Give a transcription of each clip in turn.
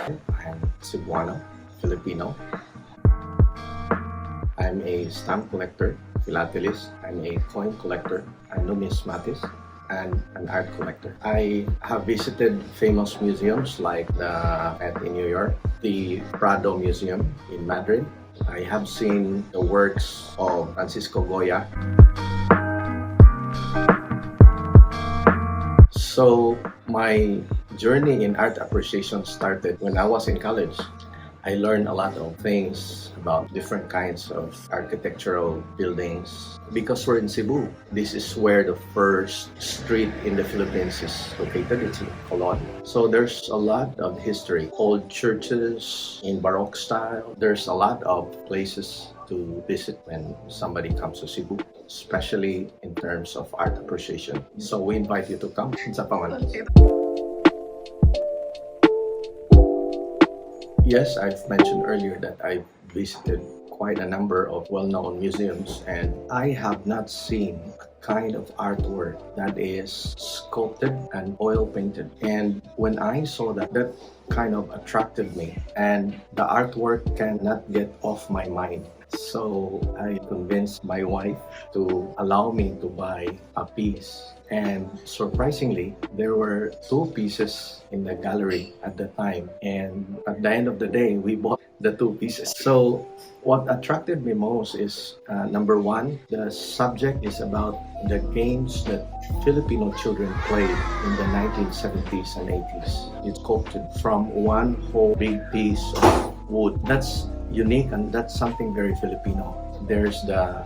I'm Cebuano, Filipino. I'm a stamp collector, philatelist. I'm a coin collector, a numismatist, and an art collector. I have visited famous museums like the Paete in New York, the Prado Museum in Madrid. I have seen the works of Francisco Goya. So my journey in art appreciation started when I was in college. I learned a lot of things about different kinds of architectural buildings. Because we're in Cebu, this is where the first street in the Philippines is located. It's in Colon. So there's a lot of history. Old churches in Baroque style. There's a lot of places to visit when somebody comes to Cebu, especially in terms of art appreciation. So we invite you to come sa Pamanang. Yes, I've mentioned earlier that I've visited quite a number of well-known museums, and I have not seen a kind of artwork that is sculpted and oil painted. And when I saw that, that kind of attracted me, and the artwork cannot get off my mind. So I convinced my wife to allow me to buy a piece. And surprisingly, there were two pieces in the gallery at the time. And at the end of the day, we bought the two pieces. So what attracted me most is, number one, the subject is about the games that Filipino children played in the 1970s and 80s. It's sculpted from one whole big piece of wood. That's unique, and that's something very Filipino. There's the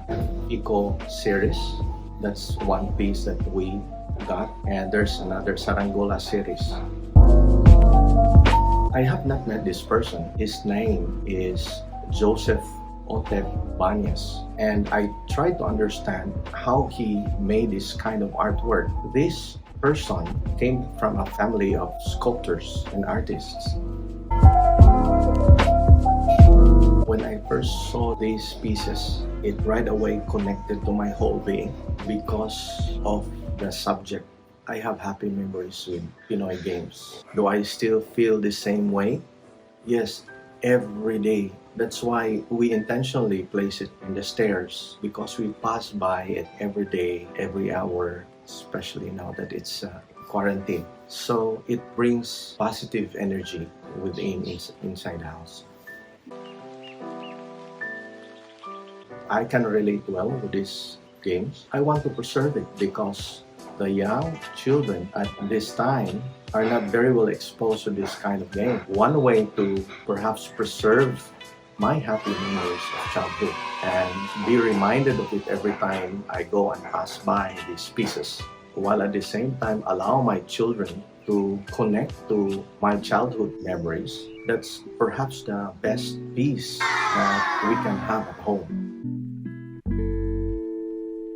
Eco series. That's one piece that we got, and there's another Sarangola series. I have not met this person. His name is Joseph Otep Bañez, and I tried to understand how he made this kind of artwork. This person came from a family of sculptors and artists. When I first saw these pieces, it right away connected to my whole being because of the subject. I have happy memories with Pinoy games. Do I still feel the same way? Yes, every day. That's why we intentionally place it in the stairs, because we pass by it every day, every hour, especially now that it's quarantine. So it brings positive energy inside the house. I can relate well with these games. I want to preserve it because the young children at this time are not very well exposed to this kind of game. One way to perhaps preserve my happy memories of childhood and be reminded of it every time I go and pass by these pieces, while at the same time allow my children to connect to my childhood memories. That's perhaps the best piece that we can have at home.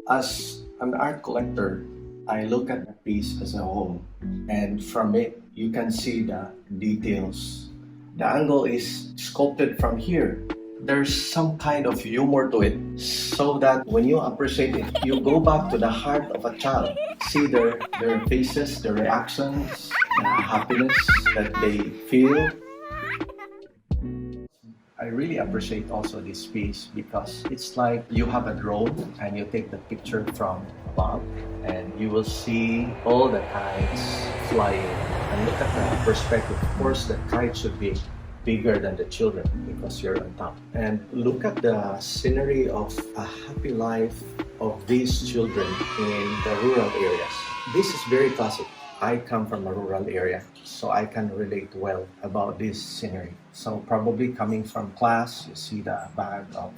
As an art collector, I look at the piece as a whole, and from it, you can see the details. The angle is sculpted from here. There's some kind of humor to it, so that when you appreciate it, you go back to the heart of a child. See their faces, their reactions, the happiness that they feel. I really appreciate also this piece because it's like you have a drone and you take the picture from above, and you will see all the kites flying, and look at the perspective. Of course, the kite should be bigger than the children because you're on top. And look at the scenery of a happy life of these children in the rural areas. This is very classic. I come from a rural area, so I can relate well about this scenery. So probably coming from class, you see the bag of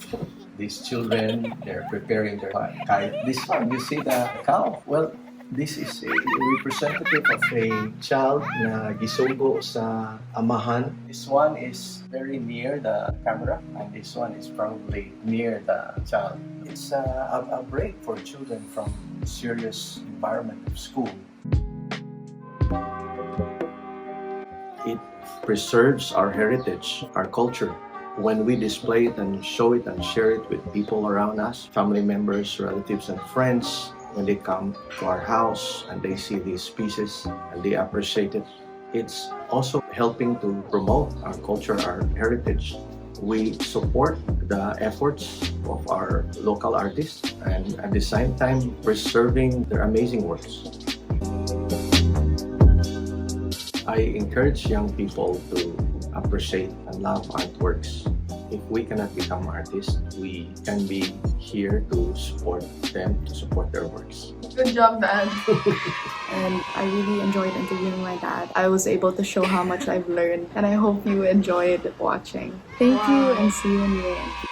these children, they're preparing their kite. This one, you see the cow. Well, this is a representative of a child na gisugo sa amahan. This one is very near the camera, and this one is probably near the child. It's a break for children from serious environment of school. It preserves our heritage, our culture. When we display it and show it and share it with people around us, family members, relatives, and friends, when they come to our house and they see these pieces and they appreciate it, It's also helping to promote our culture, our heritage. We support the efforts of our local artists and at the same time preserving their amazing works. I encourage young people to appreciate and love artworks. If we cannot become artists, we can be here to support them, to support their works. Good job, Dad. And I really enjoyed interviewing my dad. I was able to show how much I've learned, and I hope you enjoyed watching. Thank you, and see you in the end.